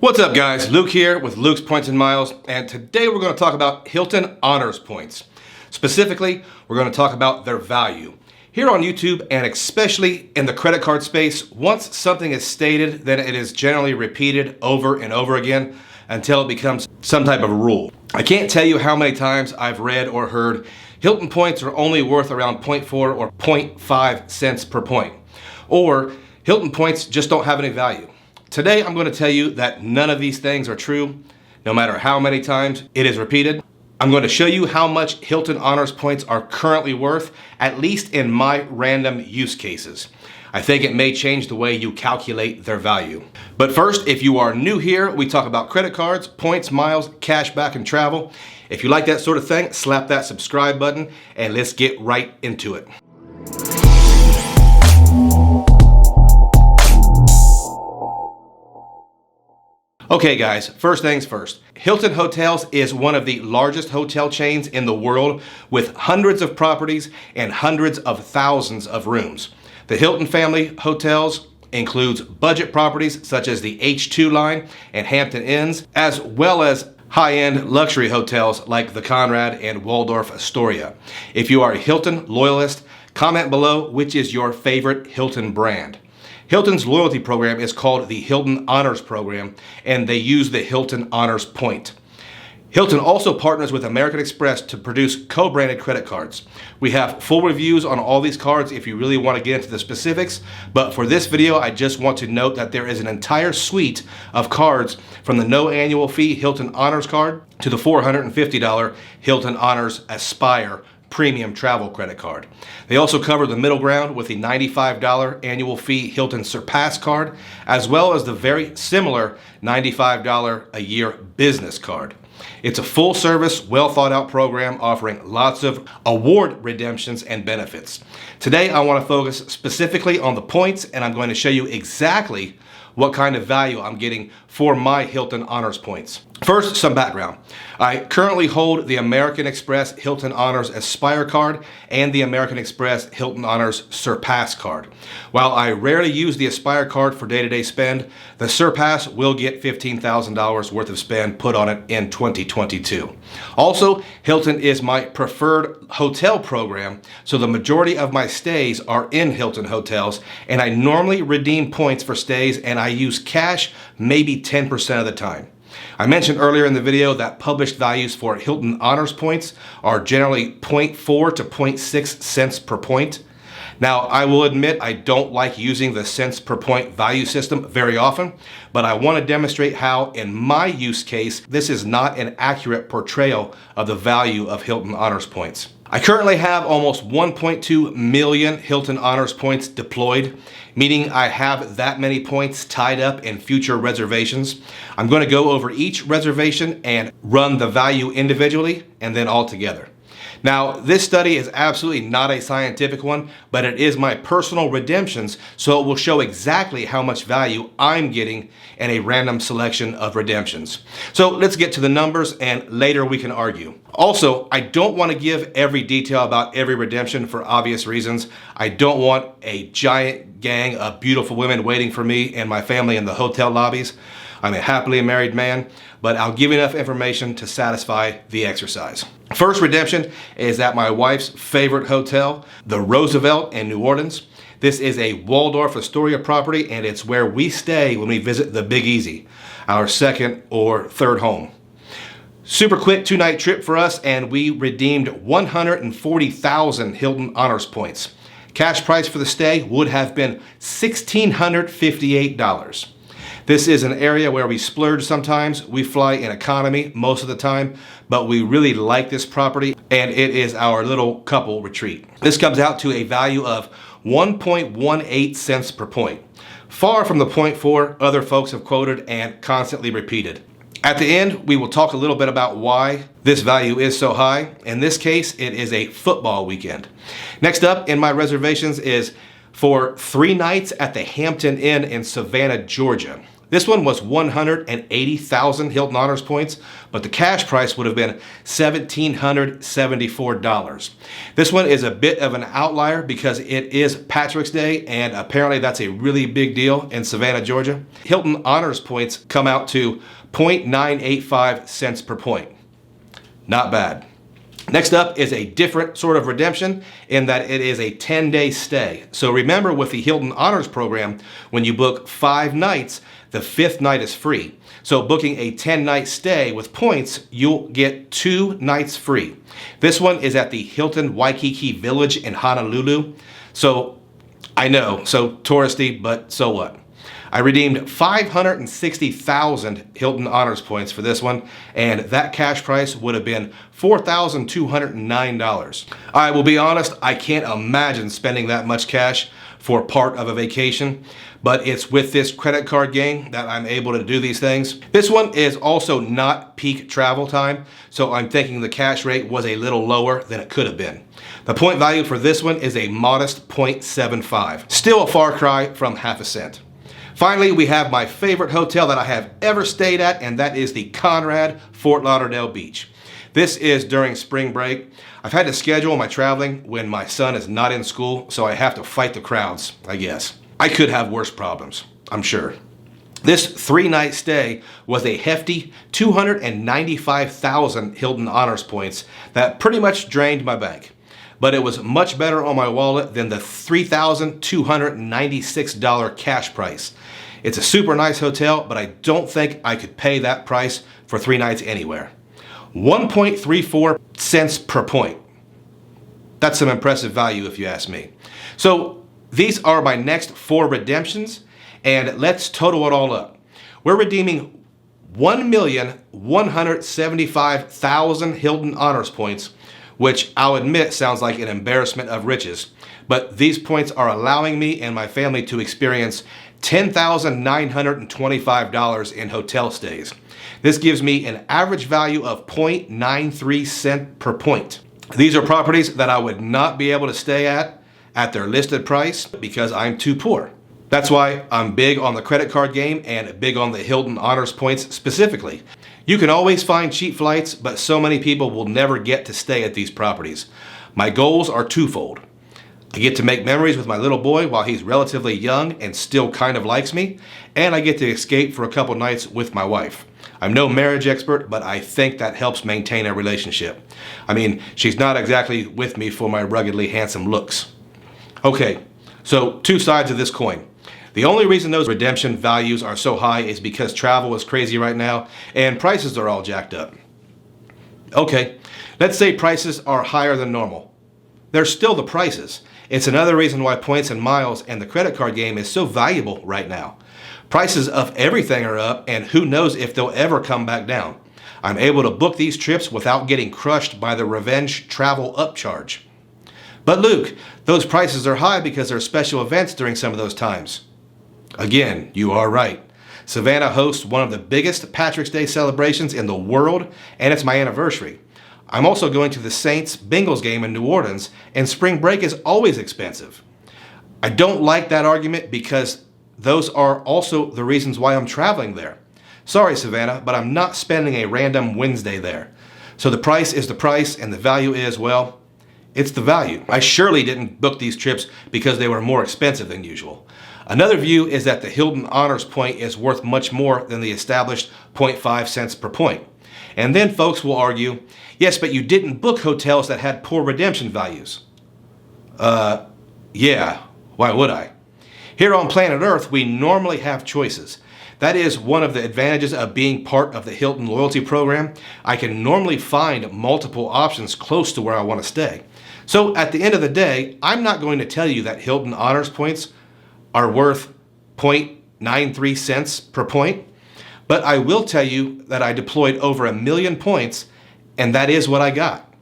What's up guys, Luke here with Luke's Points and Miles, and today we're going to talk about Hilton Honors Points. Specifically, we're going to talk about their value. Here on YouTube, and especially in the credit card space, once something is stated, then it is generally repeated over and over again until it becomes some type of rule. I can't tell you how many times I've read or heard Hilton points are only worth around 0.4 or 0.5 cents per point, or Hilton points just don't have any value. Today, I'm going to tell you that none of these things are true, no matter how many times it is repeated. I'm going to show you how much Hilton Honors Points are currently worth, at least in my random use cases. I think it may change the way you calculate their value. But first, if you are new here, we talk about credit cards, points, miles, cash back, and travel. If you like that sort of thing, slap that subscribe button, and let's get right into it. Okay guys, first things first. Hilton Hotels is one of the largest hotel chains in the world with hundreds of properties and hundreds of thousands of rooms. The Hilton family hotels includes budget properties such as the H2 line and Hampton Inns, as well as high-end luxury hotels like the Conrad and Waldorf Astoria. If you are a Hilton loyalist, comment below which is your favorite Hilton brand. Hilton's loyalty program is called the Hilton Honors Program, and they use the Hilton Honors Point. Hilton also partners with American Express to produce co-branded credit cards. We have full reviews on all these cards if you really want to get into the specifics, but for this video, I just want to note that there is an entire suite of cards from the no annual fee Hilton Honors card to the $450 Hilton Honors Aspire premium travel credit card. They also cover the middle ground with the $95 annual fee Hilton Surpass card, as well as the very similar $95 a year business card. It's a full service, well thought out program offering lots of award redemptions and benefits. Today, I want to focus specifically on the points, and I'm going to show you exactly what kind of value I'm getting for my Hilton Honors Points. First, some background. I currently hold the American Express Hilton Honors Aspire card and the American Express Hilton Honors Surpass card. While I rarely use the Aspire card for day-to-day spend, the Surpass will get $15,000 worth of spend put on it in 2022. Also, Hilton is my preferred hotel program, so the majority of my stays are in Hilton hotels, and I normally redeem points for stays, and I use cash maybe 10% of the time. I mentioned earlier in the video that published values for Hilton Honors Points are generally 0.4 to 0.6 cents per point. Now, I will admit I don't like using the cents per point value system very often, but I want to demonstrate how, in my use case, this is not an accurate portrayal of the value of Hilton Honors Points. I currently have almost 1.2 million Hilton Honors Points deployed, meaning I have that many points tied up in future reservations. I'm going to go over each reservation and run the value individually and then all together. Now, this study is absolutely not a scientific one, but it is my personal redemptions, so it will show exactly how much value I'm getting in a random selection of redemptions. So let's get to the numbers, and later we can argue. Also, I don't want to give every detail about every redemption for obvious reasons. I don't want a giant gang of beautiful women waiting for me and my family in the hotel lobbies. I'm a happily married man, but I'll give enough information to satisfy the exercise. First redemption is at my wife's favorite hotel, the Roosevelt in New Orleans. This is a Waldorf Astoria property, and it's where we stay when we visit the Big Easy, our second or third home. Super quick 2-night trip for us, and we redeemed 140,000 Hilton Honors Points. Cash price for the stay would have been $1,658. This is an area where we splurge sometimes. We fly in economy most of the time, but we really like this property, and it is our little couple retreat. This comes out to a value of 1.18 cents per point, far from the 0.4 other folks have quoted and constantly repeated. At the end, we will talk a little bit about why this value is so high. In this case, it is a football weekend. Next up in my reservations is for 3 nights at the Hampton Inn in Savannah, Georgia. This one was 180,000 Hilton Honors points, but the cash price would have been $1,774. This one is a bit of an outlier because it is Patrick's Day, and apparently that's a really big deal in Savannah, Georgia. Hilton Honors points come out to 0.985 cents per point. Not bad. Next up is a different sort of redemption in that it is a 10-day stay. So remember, with the Hilton Honors program, when you book 5 nights, the 5th night is free. So booking a 10-night stay with points, you'll get 2 nights free. This one is at the Hilton Waikiki Village in Honolulu. So I know, so touristy, but so what? I redeemed 560,000 Hilton Honors points for this one, and that cash price would have been $4,209. I will be honest, I can't imagine spending that much cash for part of a vacation, but it's with this credit card game that I'm able to do these things. This one is also not peak travel time, so I'm thinking the cash rate was a little lower than it could have been. The point value for this one is a modest 0.75. Still a far cry from half a cent. Finally, we have my favorite hotel that I have ever stayed at, and that is the Conrad Fort Lauderdale Beach. This is during spring break. I've had to schedule my traveling when my son is not in school, so I have to fight the crowds, I guess. I could have worse problems, I'm sure. This 3-night stay was a hefty 295,000 Hilton Honors points that pretty much drained my bank. But it was much better on my wallet than the $3,296 cash price. It's a super nice hotel, but I don't think I could pay that price for 3 nights anywhere. 1.34 cents per point. That's some impressive value if you ask me. So these are my next 4 redemptions, and let's total it all up. We're redeeming 1,175,000 Hilton Honors points, which I'll admit sounds like an embarrassment of riches, but these points are allowing me and my family to experience $10,925 in hotel stays. This gives me an average value of 0.93 cents per point. These are properties that I would not be able to stay at their listed price because I'm too poor. That's why I'm big on the credit card game and big on the Hilton Honors points specifically. You can always find cheap flights, but so many people will never get to stay at these properties. My goals are twofold. I get to make memories with my little boy while he's relatively young and still kind of likes me, and I get to escape for a couple nights with my wife. I'm no marriage expert, but I think that helps maintain a relationship. I mean, she's not exactly with me for my ruggedly handsome looks. Okay, so 2 sides of this coin. The only reason those redemption values are so high is because travel is crazy right now and prices are all jacked up. Okay, let's say prices are higher than normal. They're still the prices. It's another reason why points and miles and the credit card game is so valuable right now. Prices of everything are up, and who knows if they'll ever come back down. I'm able to book these trips without getting crushed by the revenge travel upcharge. But Luke, those prices are high because there are special events during some of those times. Again, you are right. Savannah hosts one of the biggest Patrick's Day celebrations in the world, and it's my anniversary. I'm also going to the Saints-Bengals game in New Orleans, and spring break is always expensive. I don't like that argument because those are also the reasons why I'm traveling there. Sorry, Savannah, but I'm not spending a random Wednesday there. So the price is the price, and the value is, well, it's the value. I surely didn't book these trips because they were more expensive than usual. Another view is that the Hilton Honors point is worth much more than the established 0.5 cents per point. And then folks will argue, yes, but you didn't book hotels that had poor redemption values. Yeah, why would I? Here on planet Earth, we normally have choices. That is one of the advantages of being part of the Hilton loyalty program. I can normally find multiple options close to where I want to stay. So at the end of the day, I'm not going to tell you that Hilton Honors points are worth 0.93 cents per point, but I will tell you that I deployed over 1 million points, and that is what I got.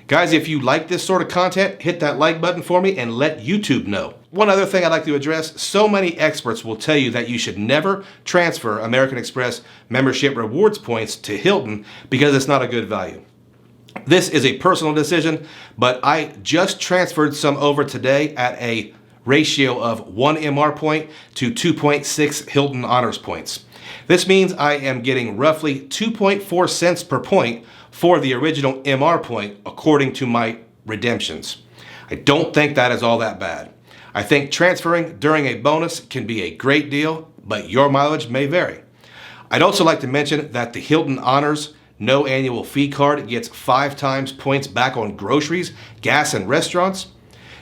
Guys, if you like this sort of content, hit that like button for me and let YouTube know. One other thing I'd like to address, so many experts will tell you that you should never transfer American Express membership rewards points to Hilton because it's not a good value. This is a personal decision, but I just transferred some over today at a ratio of 1 MR point to 2.6 Hilton Honors points. This means I am getting roughly 2.4 cents per point for the original MR point according to my redemptions. I don't think that is all that bad. I think transferring during a bonus can be a great deal, but your mileage may vary. I'd also like to mention that the Hilton Honors no annual fee card gets 5 times points back on groceries, gas, and restaurants.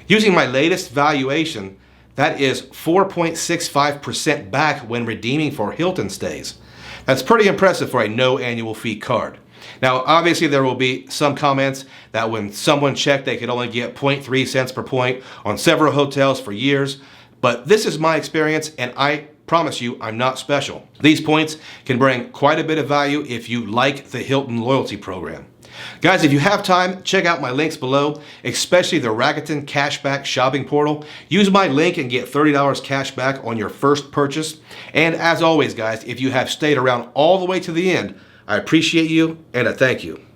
Using my latest valuation, that is 4.65% back when redeeming for Hilton stays. That's pretty impressive for a no annual fee card. Now, obviously there will be some comments that when someone checked they could only get 0.3 cents per point on several hotels for years, but this is my experience and I promise you I'm not special. These points can bring quite a bit of value if you like the Hilton loyalty program. Guys, if you have time, check out my links below, especially the Rakuten Cashback Shopping Portal. Use my link and get $30 cash back on your first purchase. And as always, guys, if you have stayed around all the way to the end, I appreciate you and I thank you.